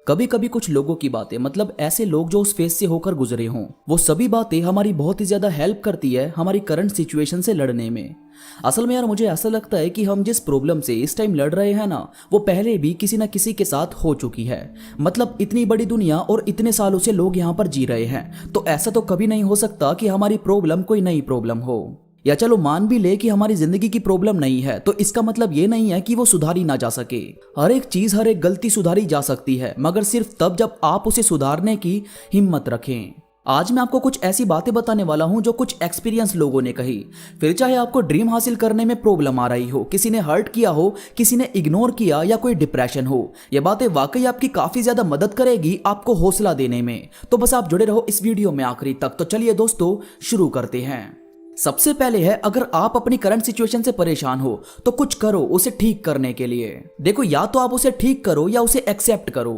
कभी कभी कुछ लोगों की बातें, मतलब ऐसे लोग जो उस फेज से होकर गुजरे हों, वो सभी बातें हमारी बहुत ही ज्यादा हेल्प करती है हमारी करंट सिचुएशन से लड़ने में। असल में यार मुझे ऐसा लगता है कि हम जिस प्रॉब्लम से इस टाइम लड़ रहे हैं ना, वो पहले भी किसी ना किसी के साथ हो चुकी है। मतलब इतनी बड़ी दुनिया और इतने सालों से लोग यहाँ पर जी रहे हैं, तो ऐसा तो कभी नहीं हो सकता कि हमारी प्रॉब्लम कोई नई प्रॉब्लम हो। या चलो मान भी ले कि हमारी जिंदगी की प्रॉब्लम नहीं है, तो इसका मतलब ये नहीं है कि वो सुधारी ना जा सके। हर एक चीज, हर एक गलती सुधारी जा सकती है, मगर सिर्फ तब जब आप उसे सुधारने की हिम्मत रखें। आज मैं आपको कुछ ऐसी बातें बताने वाला हूं जो कुछ एक्सपीरियंस लोगों ने कही। फिर चाहे आपको ड्रीम हासिल करने में प्रॉब्लम आ रही हो, किसी ने हर्ट किया हो, किसी ने इग्नोर किया, या कोई डिप्रेशन हो, ये बातें वाकई आपकी काफी ज्यादा मदद करेगी आपको हौसला देने में। तो बस आप जुड़े रहो इस वीडियो में आखिरी तक। तो चलिए दोस्तों शुरू करते हैं। सबसे पहले है, अगर आप अपनी करंट सिचुएशन से परेशान हो तो कुछ करो उसे ठीक करने के लिए। देखो, या तो आप उसे ठीक करो या उसे एक्सेप्ट करो।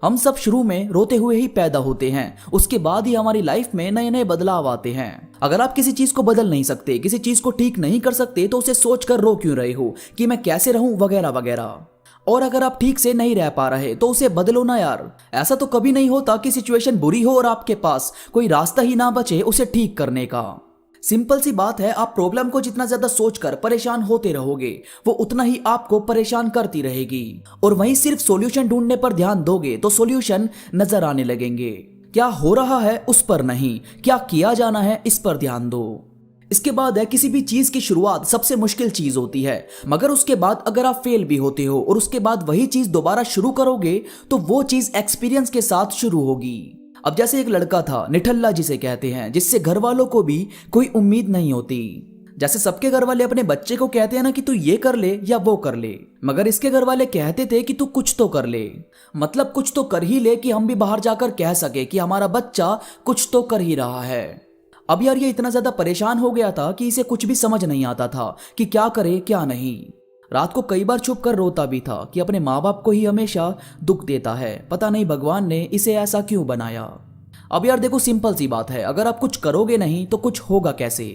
हम सब शुरू में रोते हुए ही पैदा होते हैं, उसके बाद ही हमारी लाइफ में नए नए बदलाव आते हैं। अगर आप किसी चीज को बदल नहीं सकते, किसी चीज को ठीक नहीं कर सकते, तो उसे सोच कर रो क्यों रहे हो कि मैं कैसे रहूं वगैरह वगैरह। और अगर आप ठीक से नहीं रह पा रहे तो उसे बदलो ना यार। ऐसा तो कभी नहीं होता कि सिचुएशन बुरी हो और आपके पास कोई रास्ता ही ना बचे उसे ठीक करने का। सिंपल सी बात है, आप प्रॉब्लम को जितना ज्यादा सोचकर परेशान होते रहोगे, वो उतना ही आपको परेशान करती रहेगी। और वहीं सिर्फ सॉल्यूशन ढूंढने पर ध्यान दोगे तो सॉल्यूशन नजर आने लगेंगे। क्या हो रहा है उस पर नहीं, क्या किया जाना है इस पर ध्यान दो। इसके बाद है, किसी भी चीज की शुरुआत सबसे मुश्किल चीज होती है, मगर उसके बाद अगर आप फेल भी होते हो और उसके बाद वही चीज दोबारा शुरू करोगे तो वो चीज एक्सपीरियंस के साथ शुरू होगी। अब जैसे एक लड़का था, निठल्ला जिसे कहते हैं, जिससे घर वालों को भी कोई उम्मीद नहीं होती। जैसे सबके घर वाले अपने बच्चे को कहते हैं ना कि तू ये कर ले या वो कर ले, मगर इसके घर वाले कहते थे कि तू कुछ तो कर ले। मतलब कुछ तो कर ही ले कि हम भी बाहर जाकर कह सके कि हमारा बच्चा कुछ तो कर ही रहा है। अब यार ये इतना ज्यादा परेशान हो गया था कि इसे कुछ भी समझ नहीं आता था कि क्या करे क्या नहीं। रात को कई बार छुप कर रोता भी था कि अपने माँ बाप को ही हमेशा दुख देता है, पता नहीं भगवान ने इसे ऐसा क्यों बनाया। अब यार देखो, सिंपल सी बात है, अगर आप कुछ करोगे नहीं तो कुछ होगा कैसे।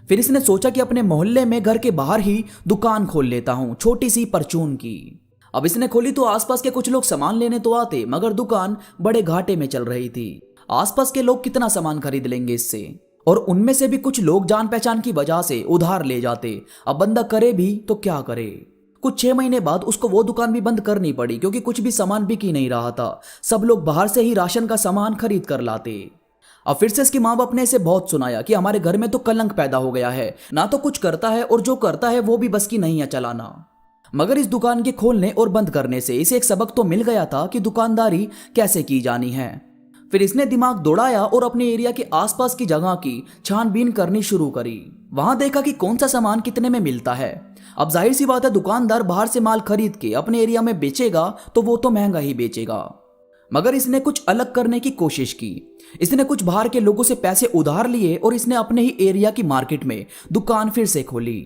फिर इसने सोचा कि अपने मोहल्ले में घर के बाहर ही दुकान खोल लेता हूँ, छोटी सी परचून की। अब इसने खोली तो आसपास के कुछ लोग सामान लेने तो आते, मगर दुकान बड़े घाटे में चल रही थी। आसपास के लोग कितना सामान खरीद लेंगे इससे, और उनमें से भी कुछ लोग जान पहचान की वजह से उधार ले जाते। अब बंदा करे भी तो क्या करे। कुछ 6 महीने बाद उसको वो दुकान भी बंद करनी पड़ी, क्योंकि कुछ भी सामान बिक ही नहीं रहा था। सब लोग बाहर से ही राशन का सामान खरीद कर लाते। अब फिर से इसके माँ बाप ने इसे बहुत सुनाया कि हमारे घर में तो कलंक पैदा हो गया है, ना तो कुछ करता है और जो करता है वो भी बस की नहीं है चलाना। मगर इस दुकान के खोलने और बंद करने से इसे एक सबक तो मिल गया था कि दुकानदारी कैसे की जानी है। फिर इसने दिमाग दौड़ाया और अपने एरिया के आसपास की जगह की छानबीन करनी शुरू करी। वहां देखा कि कौन सा सामान कितने में मिलता है। अब जाहिर सी बात है, दुकानदार बाहर से माल खरीद के अपने एरिया में बेचेगा तो वो तो महंगा ही बेचेगा। मगर इसने कुछ अलग करने की कोशिश की। इसने कुछ बाहर के लोगों से पैसे उधार लिए और इसने अपने ही एरिया की मार्केट में दुकान फिर से खोली।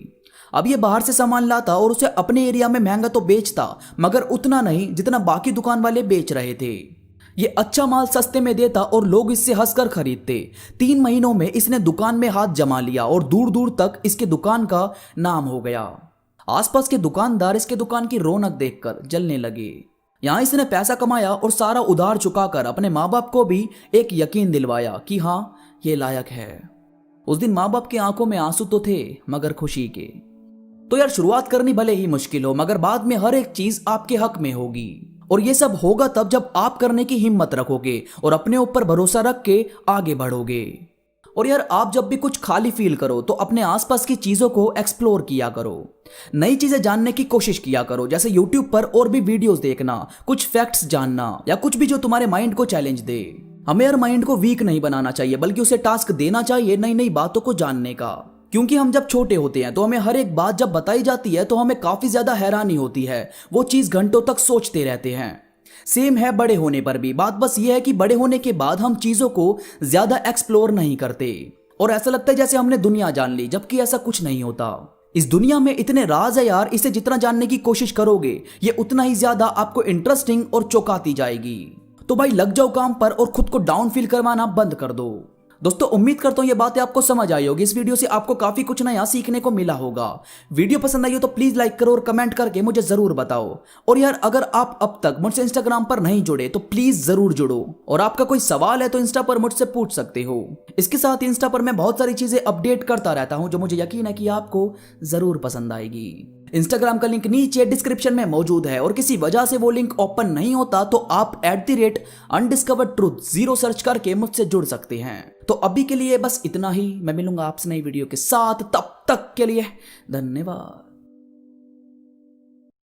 अब ये बाहर से सामान लाता और उसे अपने एरिया में महंगा तो बेचता, मगर उतना नहीं जितना बाकी दुकान वाले बेच रहे थे। ये अच्छा माल सस्ते में देता और लोग इससे हंसकर खरीदते। 3 महीनों में इसने दुकान में हाथ जमा लिया और दूर दूर तक इसके दुकान का नाम हो गया। आसपास के दुकानदार इसके दुकान की रौनक देखकर जलने लगे। यहाँ इसने पैसा कमाया और सारा उधार चुकाकर अपने माँ बाप को भी एक यकीन दिलवाया कि हाँ ये लायक है। उस दिन माँ बाप की आंखों में आंसू तो थे, मगर खुशी के। तो यार शुरुआत करनी भले ही मुश्किल हो, मगर बाद में हर एक चीज आपके हक में होगी। और ये सब होगा तब जब आप करने की हिम्मत रखोगे और अपने ऊपर भरोसा रख के आगे बढ़ोगे। और यार आप जब भी कुछ खाली फील करो तो अपने आसपास की चीजों को एक्सप्लोर किया करो, नई चीजें जानने की कोशिश किया करो। जैसे यूट्यूब पर और भी वीडियोस देखना, कुछ फैक्ट्स जानना, या कुछ भी जो तुम्हारे माइंड को चैलेंज दे। हमें यार माइंड को वीक नहीं बनाना चाहिए, बल्कि उसे टास्क देना चाहिए नई नई बातों को जानने का। क्योंकि हम जब छोटे होते हैं तो हमें हर एक बात जब बताई जाती है तो हमें काफी ज्यादा हैरानी होती है, वो चीज घंटों तक सोचते रहते हैं। सेम है बड़े होने पर भी। बात बस ये है कि बड़े होने के बाद हम चीजों को ज्यादा एक्सप्लोर नहीं करते और ऐसा लगता है जैसे हमने दुनिया जान ली, जबकि ऐसा कुछ नहीं होता। इस दुनिया में इतने राज है यार, इसे जितना जानने की कोशिश करोगे ये उतना ही ज्यादा आपको इंटरेस्टिंग और चौंकाती जाएगी। तो भाई लग जाओ काम पर और खुद को डाउन फील करवाना बंद कर दो। दोस्तों उम्मीद करता हूं ये बातें आपको समझ आई होगी। इस वीडियो से आपको काफी कुछ नया सीखने को मिला होगा। वीडियो पसंद आई हो तो प्लीज लाइक करो और कमेंट करके मुझे जरूर बताओ। और यार अगर आप अब तक मुझसे इंस्टाग्राम पर नहीं जुड़े तो प्लीज जरूर जुड़ो, और आपका कोई सवाल है तो इंस्टा पर मुझसे पूछ सकते हो। इसके साथ इंस्टा पर मैं बहुत सारी चीजें अपडेट करता रहता हूं जो मुझे यकीन है कि आपको जरूर पसंद आएगी। इंस्टाग्राम का लिंक नीचे डिस्क्रिप्शन में मौजूद है, और किसी वजह से वो लिंक ओपन नहीं होता तो आप @undiscoveredtruth0 सर्च करके मुझसे जुड़ सकते हैं। तो अभी के लिए बस इतना ही। मैं मिलूंगा आपसे नई वीडियो के साथ, तब तक के लिए धन्यवाद।